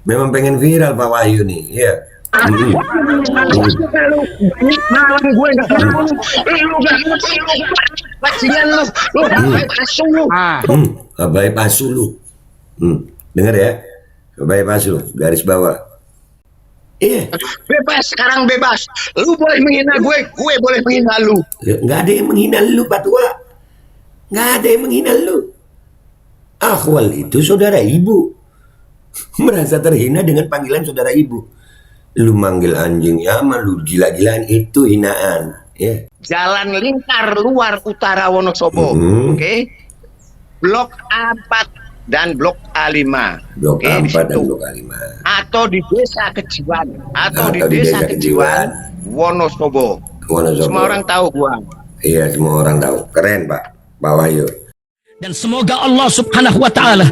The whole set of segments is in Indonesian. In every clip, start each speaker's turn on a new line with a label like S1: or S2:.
S1: Memang pengen viral Pak Wahyu nih, ya. Mm-mm.
S2: Malam gue nggak mau, lu nggak ngerti, lu bajingan lu asu lu.
S1: Baik pasu lu. Dengar ya, baik pasu, garis bawah. Iya,
S2: Bebas sekarang bebas. Lu boleh menghina gue boleh menghina lu.
S1: nggak ada yang menghina lu Pak Tua, nggak ada yang menghina lu. Akhwal itu saudara ibu, merasa terhina dengan panggilan saudara ibu. Lu manggil anjing Yaman, lu gila-gilaan, itu hinaan, ya.
S2: Jalan Lingkar Luar Utara Wonosobo, oke? Blok A4 dan Blok A5.
S1: Blok
S2: Oke, di
S1: A4 dan
S2: situ.
S1: Blok A5.
S2: Atau di Desa Kejiwan, atau di
S1: Atau di
S2: Desa
S1: Desa
S2: Kejiwan, Wonosobo.
S1: Wonosobo.
S2: Semua orang tahu gua.
S1: Iya, semua orang tahu. Keren Pak Wahyu.
S3: Dan semoga Allah subhanahu wa ta'ala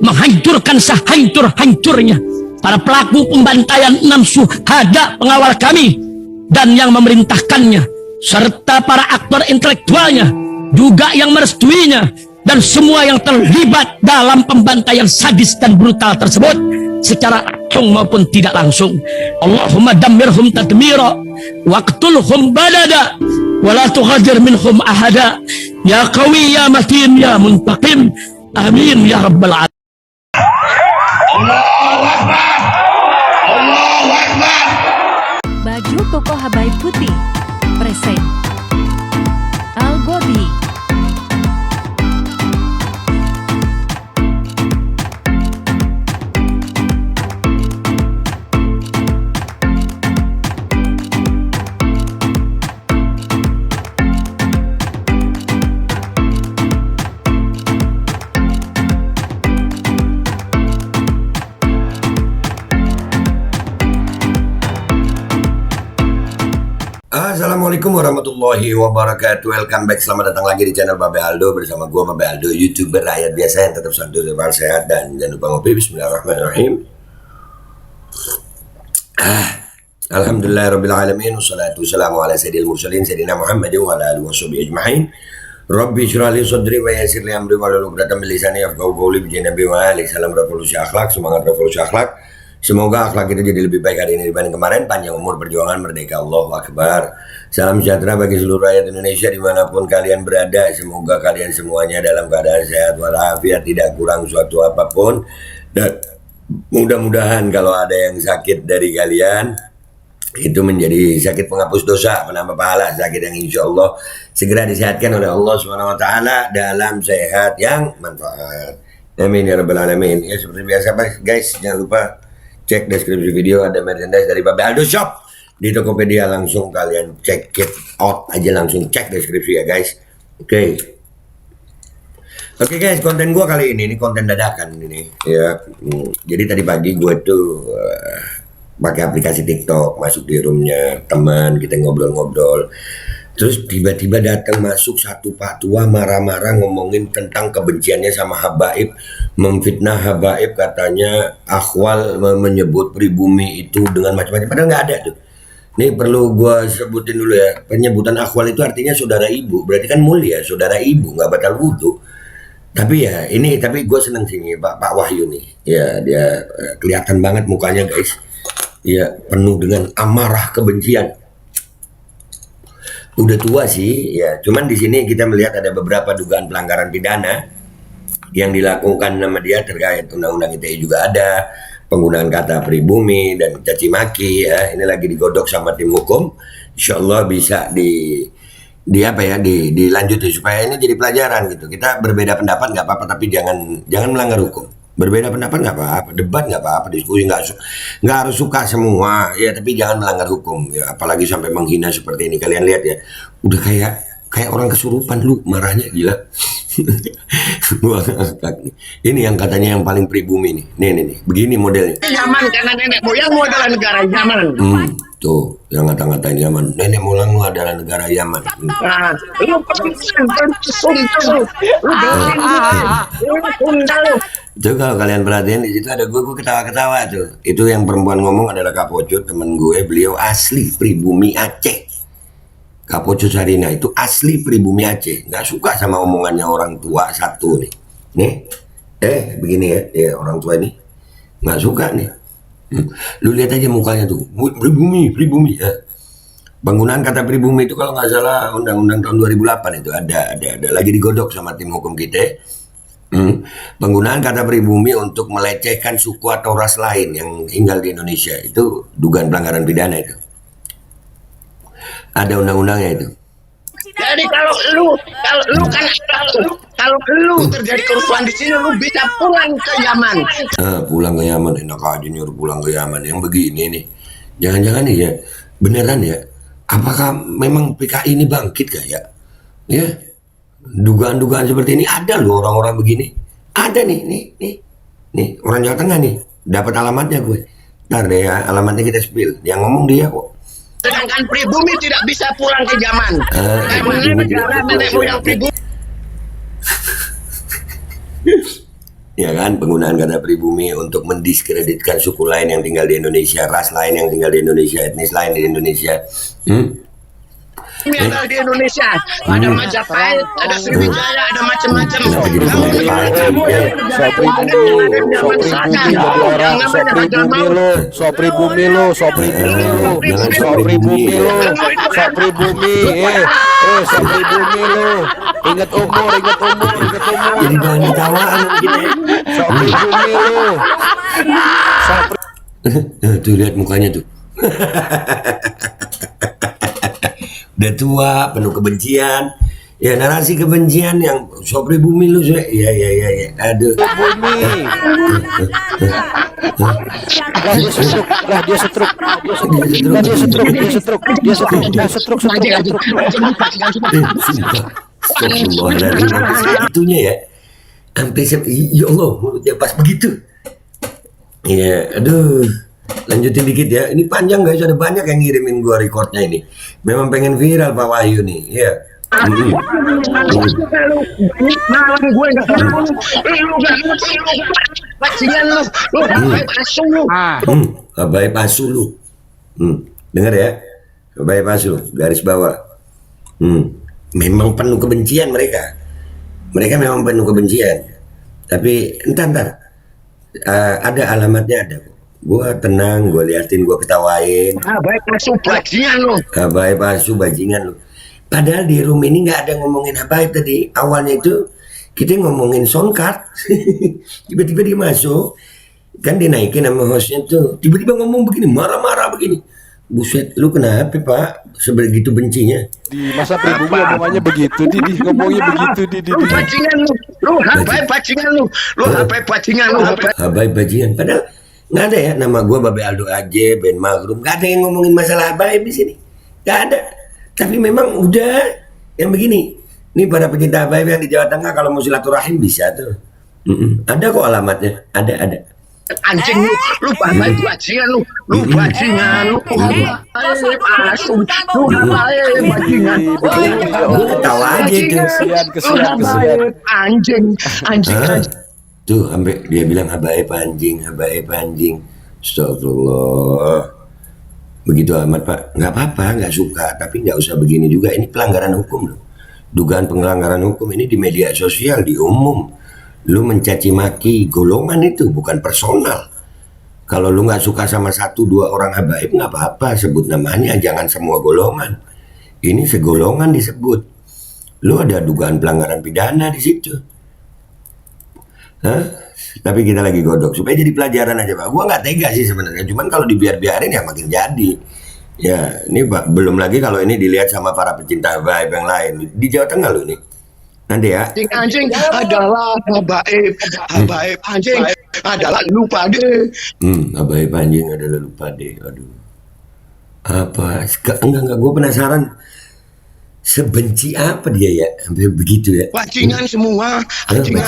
S3: menghancurkan sehancur-hancurnya para pelaku pembantaian 6 syuhada pengawal kami dan yang memerintahkannya, serta para aktor intelektualnya juga yang merestuinya, dan semua yang terlibat dalam pembantaian sadis dan brutal tersebut secara langsung maupun tidak langsung. Allahumma dammirhum tadmira waqtulhum badada wala tughadir minhum ahada ya qawi ya matin ya muntaqim amin ya rabbal alamin.
S4: Baju koko Habaib Putih present Al-Godi.
S1: Assalamualaikum warahmatullahi wabarakatuh. Welcome back, selamat datang lagi di channel Babe Aldo. Bersama gue Babe Aldo, YouTuber rakyat biasa yang tetap santuy, tetap sehat, dan jangan lupa ngopi. Bismillahirrahmanirrahim. Alhamdulillahirrabbilalamin. Wassalatu wassalamu ala sayyidil mursalin Sayyidina Muhammad wa ala alihi wa sahbihi ajma'in. Rabbi syrah li sadri wa yassir li amri wahlul 'uqdatam min lisani yafqahu qawli. Bi Nabi wa alihi. Salam revolusi akhlak, semangat revolusi akhlak. Semoga akhlak kita jadi lebih baik hari ini dibanding kemarin. Panjang umur, perjuangan, merdeka, Allahu Akbar. Salam sejahtera bagi seluruh rakyat Indonesia dimanapun kalian berada. Semoga kalian semuanya dalam keadaan sehat walafiat, tidak kurang suatu apapun. Dan mudah-mudahan kalau ada yang sakit dari kalian, itu menjadi sakit penghapus dosa, penambah pahala, sakit yang insya Allah segera disehatkan oleh Allah Subhanahu Wa Taala dalam sehat yang manfaat. Amin ya rabbal alamin. Ya seperti biasa guys, jangan lupa cek deskripsi video, ada merchandise dari Babe Aldo Shop di Tokopedia. Langsung kalian check it out aja, langsung cek deskripsi ya guys. Oke guys, konten gua kali ini konten dadakan ini ya. Jadi tadi pagi gue tuh pakai aplikasi TikTok, masuk di roomnya teman, kita ngobrol-ngobrol. Terus tiba-tiba datang masuk satu Pak Tua marah-marah ngomongin tentang kebenciannya sama Habaib, memfitnah Habaib, katanya Akhwal menyebut pribumi itu dengan macam-macam, padahal nggak ada tuh. Ini perlu gua sebutin dulu ya, penyebutan Akhwal itu artinya saudara ibu, berarti kan mulia, saudara ibu, nggak batal wudhu. Tapi ya ini, tapi gue seneng sini Pak Wahyu nih, ya dia kelihatan banget mukanya guys, ya penuh dengan amarah kebencian. Udah tua sih, ya. Cuman di sini kita melihat ada beberapa dugaan pelanggaran pidana yang dilakukan sama dia terkait undang-undang ITE, juga ada penggunaan kata pribumi dan caci maki ya. Ini lagi digodok sama tim hukum. Insya Allah bisa dilanjutin supaya ini jadi pelajaran gitu. Kita berbeda pendapat nggak apa-apa, tapi jangan melanggar hukum. Berbeda pendapat nggak apa-apa, debat nggak apa-apa, diskusi nggak harus suka semua ya, tapi jangan melanggar hukum ya, apalagi sampai menghina seperti ini. Kalian lihat ya, udah kayak orang kesurupan lu marahnya, gila. Ini yang katanya yang paling pribumi nih, nih begini modelnya.
S2: Yaman karena nenek moyangmu adalah negara Yaman.
S1: Tuh yang ngata-ngatain Yaman, nenek moyangmu adalah negara Yaman.
S2: Nah, lu
S1: Itu kalau kalian perhatiin di situ ada gue ketawa-ketawa tuh. Itu yang perempuan ngomong adalah Kapocut, temen gue, beliau asli pribumi Aceh. Kapocut Sarina itu asli pribumi Aceh, nggak suka sama omongannya orang tua satu nih. Begini ya orang tua ini nggak suka nih. Lu lihat aja mukanya tuh, pribumi ya. Penggunaan kata pribumi itu kalau nggak salah undang-undang tahun 2008 itu ada lagi digodok sama tim hukum kita. Penggunaan kata pribumi untuk melecehkan suku atau ras lain yang tinggal di Indonesia itu dugaan pelanggaran pidana itu. Ada undang-undangnya itu.
S2: Jadi kalau lu terjadi kerusuhan di sini, lu bisa pulang ke Yaman.
S1: Pulang ke Yaman, enak aja nyuruh pulang ke Yaman. Yang begini nih, jangan-jangan nih ya, beneran ya, apakah memang PKI ini bangkit gak ya? Ya, dugaan-dugaan seperti ini ada loh orang-orang begini. Ada nih, orang Jawa Tengah nih, dapat alamatnya gue. Ntar deh ya, alamatnya kita spill. Yang ngomong dia kok.
S2: Sedangkan pribumi tidak bisa pulang ke Yaman.
S1: Pribumi tidak bisa
S2: nenek
S1: pulang.
S2: moyang pribumi.
S1: Ya kan, penggunaan kata pribumi untuk mendiskreditkan suku lain yang tinggal di Indonesia, ras lain yang tinggal di Indonesia, etnis lain di Indonesia.
S2: Ini ada di Indonesia, ada Majapahit, ada Sriwijaya, ada macam-macam.
S1: Kenapa jadi Majapahit, Sriwijaya?
S5: Sopribumi lo. Ingat umur.
S1: Jadi bahan ditawaan gitu ya.
S5: Sopribumi lo.
S1: Tuh lihat mukanya tuh. Udah tua, penuh kebencian. Ya narasi kebencian yang sopribumi lu sudah. Ya. Aduh.
S5: Bumi. Dia setruk.
S1: Itunya ya. Sampai ya Allah, mulutnya pas begitu. Ya, aduh. Lanjutin dikit ya. Ini panjang guys, ada banyak yang ngirimin gua recordnya ini. Memang pengen viral Pak Wahyu nih. Ya.
S2: Malam gue nggak mau
S1: Abai pasu lu. Dengar ya. Abai pasu, garis bawah. Memang penuh kebencian mereka. Mereka memang penuh kebencian. Tapi entar. Ada alamatnya ada. Gua tenang, gua liatin, gua ketawain.
S2: Abai pasu bajingan lu.
S1: Abai pasu bajingan lu. Padahal di room ini nggak ada ngomongin apa tadi. Awalnya itu kita ngomongin songkat. Tiba-tiba dia masuk. Kan dinaikin sama hostnya tuh. Tiba-tiba ngomong begini, marah-marah begini. Buset, lu kenapa Pak? Sebegitu bencinya.
S5: Di masa pribumi omongannya begitu, ngomongnya begitu,
S2: Lu bajingan lu. Lu habai bajingan lu. Lu habai bajingan lu.
S1: Habai bajingan. Padahal nggak ada ya nama gua Babe Aldo Aje, Ben Magrum. Nggak ada yang ngomongin masalah habai di sini. Nggak ada. Tapi memang udah yang begini. Ini para pecinta habaib yang di Jawa Tengah kalau mau silaturahim bisa tuh. Ada kok alamatnya. Ada.
S2: Anjing lu habai bajingan lu. Lu bajingan lu. Lu habai bajingan.
S1: Gue ketawa aja tuh.
S5: Kesian.
S2: Anjing.
S1: Tuh sampai dia bilang habaib anjing. Astagfirullah. Begitu amat Pak, nggak apa-apa, nggak suka, tapi nggak usah begini juga. Ini pelanggaran hukum loh. Dugaan pelanggaran hukum ini di media sosial, di umum. Lu mencaci maki golongan itu, bukan personal. Kalau lu nggak suka sama 1-2 orang habaib, nggak apa-apa, sebut namanya, jangan semua golongan. Ini segolongan disebut. Lu ada dugaan pelanggaran pidana di situ. Tapi kita lagi godok supaya jadi pelajaran aja Pak. Gua nggak tega sih sebenarnya. Cuman kalau dibiarin ya makin jadi. Ya ini Pak, belum lagi kalau ini dilihat sama para pecinta habaib yang lain di Jawa Tengah loh ini. Nanti ya.
S2: Anjing adalah habaib anjing adalah lupa deh.
S1: Habaib anjing adalah lupa deh. Aduh. Apa? Enggak. Gue penasaran. Sebenci apa dia ya sampai begitu ya?
S2: Bajingan semua. Anjing.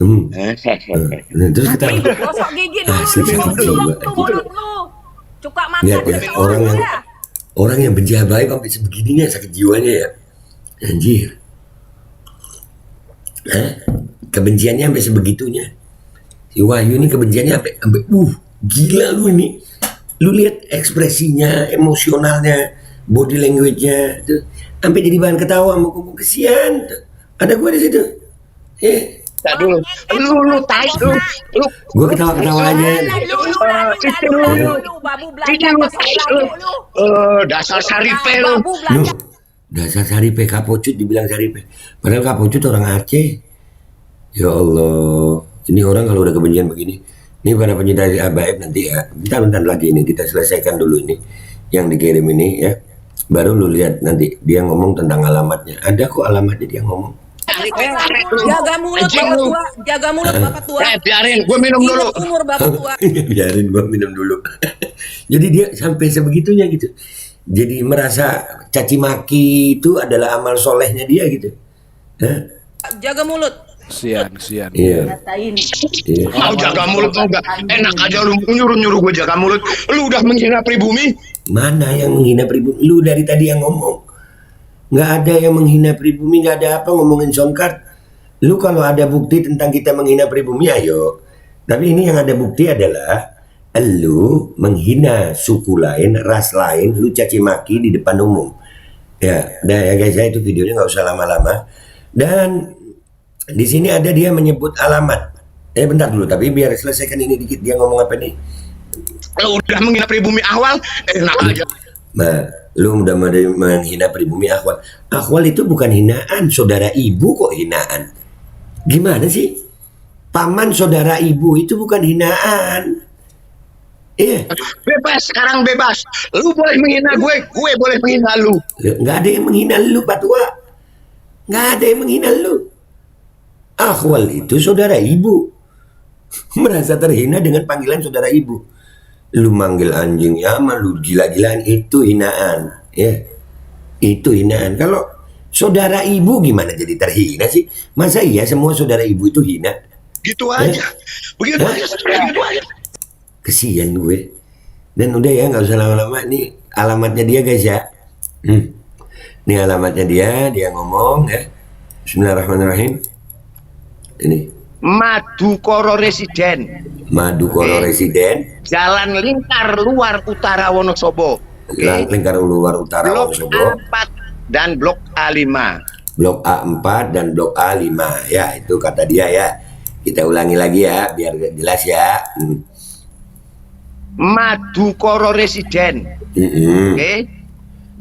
S1: Terus kita
S6: gosok gigi dulu. Mulut lu. Cuka mata.
S1: lihat ya orang yang benci habaib sampai sebegininya sakit jiwanya ya. Anjir. Kebenciannya sampai sebegitunya. Si Wahyu ini kebenciannya sampai gila lu ini. Lu lihat ekspresinya, emosionalnya, body language-nya tuh sampai jadi bahan ketawa sama kuku kesian tuh. Ada gue di situ.
S2: Tak dulu. Lu tai lu. Lu
S1: Gue ketawa-ketawa aja.
S6: Lalu babu belajar bahasa Melayu lu.
S2: dasar saripe lu.
S6: Babu
S1: Lu,
S6: belajar.
S1: dasar Saripe, Kapocut dibilang Saripe. Padahal Kapocut orang Aceh. Ya Allah, ini orang kalau udah kebencian begini. Ini para pencinta ajaib nanti ya. Bentar-bentar lagi ini kita selesaikan dulu ini yang dikirim ini ya. Baru lu lihat nanti dia ngomong tentang alamatnya. Ada kok alamatnya dia ngomong.
S6: Jaga mulut bapak tua, jaga mulut bapak tua.
S2: Biarin gue minum dulu.
S6: Ingat umur bapak tua.
S1: Biarin gua minum dulu. Jadi dia sampai sebegitunya gitu. Jadi merasa caci maki itu adalah amal solehnya dia gitu. Hah?
S6: Jaga mulut.
S5: Kesian.
S1: Iya. Iya.
S2: Mau jaga mulut mau gak? Enak aja lu nyuruh gue jaga mulut. Lu udah menghina pribumi.
S1: Mana yang menghina pribumi? Lu dari tadi yang ngomong. Nggak ada yang menghina pribumi, nggak ada apa ngomongin Songkart. Lu kalau ada bukti tentang kita menghina pribumi, ayo. Tapi ini yang ada bukti adalah lu menghina suku lain, ras lain, lu caci maki di depan umum. Ya, ya guys, itu videonya nggak usah lama-lama. Dan di sini ada dia menyebut alamat. Bentar dulu, tapi biar selesaikan ini dikit. Dia ngomong apa nih?
S2: Lu udah menghina pribumi awal, enak aja.
S1: Nah, lu udah menghina pribumi Akhwal. Akhwal itu bukan hinaan, saudara ibu kok hinaan. Gimana sih? Paman saudara ibu itu bukan hinaan. Iya.
S2: Bebas, sekarang bebas. Lu boleh menghina gue boleh menghina lu.
S1: Nggak ada yang menghina lu, Pak Tua. Nggak ada yang menghina lu. Akhwal itu saudara ibu. Merasa terhina dengan panggilan saudara ibu. Lu manggil anjing ya, lu gila-gilaan, itu hinaan. Ya, itu hinaan. Kalau saudara ibu gimana jadi terhina sih? Masa iya semua saudara ibu itu hina?
S2: Gitu aja. Begitu aja, begitu aja.
S1: Kesian gue. Dan udah ya, nggak usah lama-lama. Ini alamatnya dia guys ya. Ini alamatnya dia ngomong ya. Bismillahirrahmanirrahim. Ini
S2: Madukoro Residen.
S1: Madukoro Residen.
S2: Jalan Lingkar Luar Utara Wonosobo.
S1: Lingkar Luar Utara
S2: Blok
S1: Wonosobo.
S2: A4 dan Blok A5.
S1: Blok A4 dan Blok A5. Ya, itu kata dia ya. Kita ulangi lagi ya, biar jelas ya.
S2: Madukoro Residen.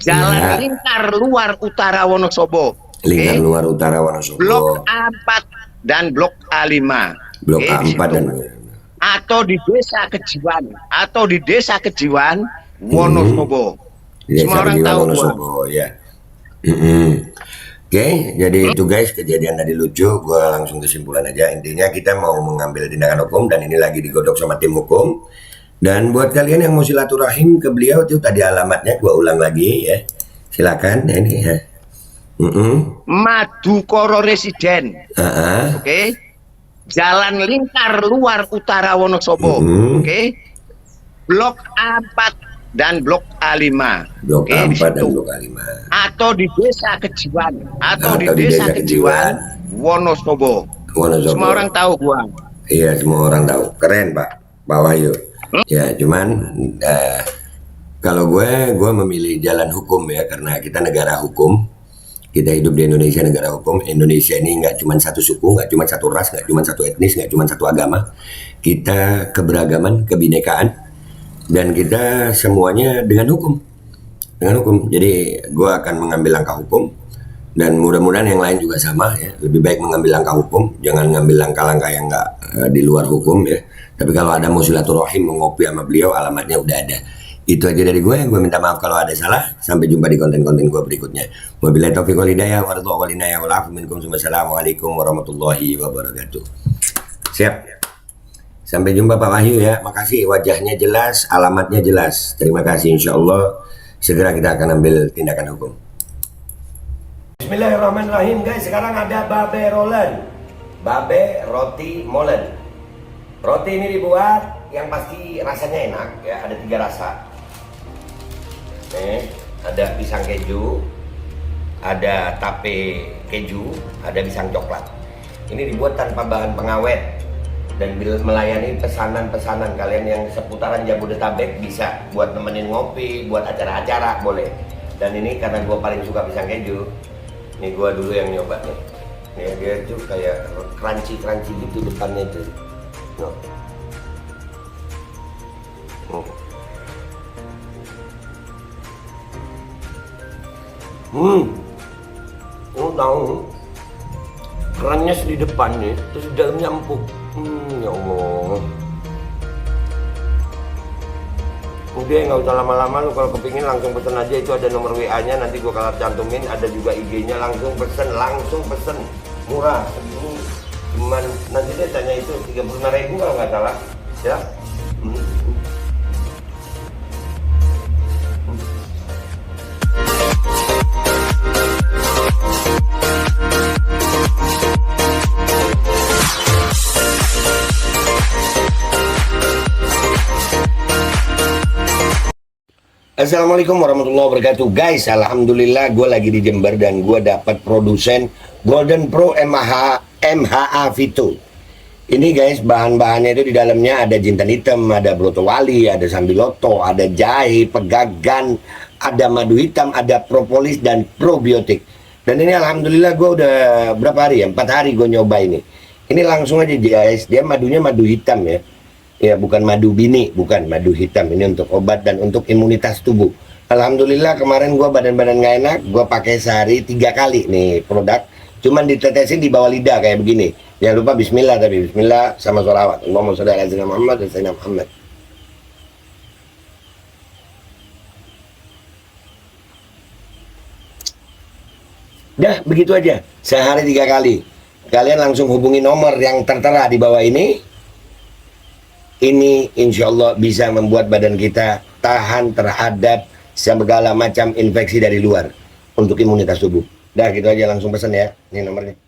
S2: Jalan
S1: Ya.
S2: Lingkar Luar Utara Wonosobo.
S1: Lingkar Luar Utara Wonosobo.
S2: Blok A4 dan Blok A5.
S1: Blok
S2: Di
S1: A4
S2: situ.
S1: dan
S2: atau di Desa Kejiwan Wonosobo.
S1: Desa
S2: Semua orang
S1: Kejiwan
S2: tahu
S1: Wonosobo ya. Oke, jadi itu guys kejadian tadi lucu. Gue langsung kesimpulan aja. Intinya kita mau mengambil tindakan hukum dan ini lagi digodok sama tim hukum. Dan buat kalian yang mau silaturahim ke beliau itu tadi alamatnya gue ulang lagi ya. Silakan ya, ini ya.
S2: Madukoro Residen. Oke. Jalan Lingkar Luar Utara Wonosobo. Oke. Blok A4 dan Blok A5.
S1: Blok
S2: Oke, di
S1: A4 dan
S2: situ.
S1: Blok A5.
S2: Atau di Desa Kejiwan. Atau di
S1: Atau di
S2: Desa
S1: Desa
S2: Kejiwan Wonosobo.
S1: Wonosobo.
S2: Semua orang tahu gua.
S1: Iya, semua orang tahu. Keren Pak Wahyu. Ya, cuman kalau gue memilih jalan hukum ya, karena kita negara hukum. Kita hidup di Indonesia, negara hukum. Indonesia ini nggak cuma satu suku, nggak cuma satu ras, nggak cuma satu etnis, nggak cuma satu agama. Kita keberagaman, kebinekaan, dan kita semuanya dengan hukum. Dengan hukum. Jadi gue akan mengambil langkah hukum, dan mudah-mudahan yang lain juga sama ya. Lebih baik mengambil langkah hukum, jangan ngambil langkah-langkah yang nggak di luar hukum ya. Tapi kalau ada mau silaturahim, mengopi sama beliau, alamatnya udah ada. Itu aja dari gue minta maaf kalau ada salah. Sampai jumpa di konten-konten gue berikutnya. Wabillahi taufiq wal hidayah, wassalamualaikum warahmatullahi wabarakatuh. Siap. Sampai jumpa Pak Wahyu ya. Makasih, wajahnya jelas, alamatnya jelas. Terima kasih, insya Allah segera kita akan ambil tindakan hukum. Bismillahirrahmanirrahim guys. Sekarang ada babe rolen, babe roti molen. Roti ini dibuat yang pasti rasanya enak ya. Ada 3 rasa. Nih, ada pisang keju, ada tape keju, ada pisang coklat. Ini dibuat tanpa bahan pengawet dan melayani pesanan-pesanan kalian yang seputaran Jabodetabek. Bisa buat nemenin ngopi, buat acara-acara boleh. Dan ini karena gue paling suka pisang keju, ini gue dulu yang nyoba nih. Nih dia tuh kayak crunchy gitu depannya itu. No. Tahu kerannya di depan nih, terus di dalamnya empuk. Ya Allah. Udah nggak usah lama-lama, lu kalau kepingin langsung pesen aja, itu ada nomor WA-nya, nanti gua kalau cantumin, ada juga IG-nya, langsung pesen, murah. Ini cuman nanti dia tanya itu 35.000 kalau nggak salah, ya. Assalamualaikum warahmatullahi wabarakatuh. Guys, alhamdulillah gue lagi di Jember dan gue dapat produsen Golden Pro MHA Vito. Ini guys, bahan-bahannya itu di dalamnya ada jintan hitam, ada broto wali, ada sambiloto, ada jahe, pegagan, ada madu hitam, ada propolis dan probiotik. Dan ini alhamdulillah gue udah berapa hari ya? 4 hari gue nyoba ini. Ini langsung aja guys, dia madunya madu hitam ya. Ya, bukan madu bini, bukan madu hitam. Ini untuk obat dan untuk imunitas tubuh. Alhamdulillah kemarin gua badan-badan nggak enak, gua pakai sehari 3 kali nih produk. Cuman ditetesin di bawah lidah kayak begini. Jangan lupa bismillah, tapi bismillah sama sholawat. Allahumma sholli ala sayyidina Muhammad dan sayyidina Muhammad. Dah, begitu aja. Sehari 3 kali. Kalian langsung hubungi nomor yang tertera di bawah ini. Ini insya Allah bisa membuat badan kita tahan terhadap segala macam infeksi dari luar untuk imunitas tubuh. Dah gitu aja, langsung pesan ya. Ini nomornya.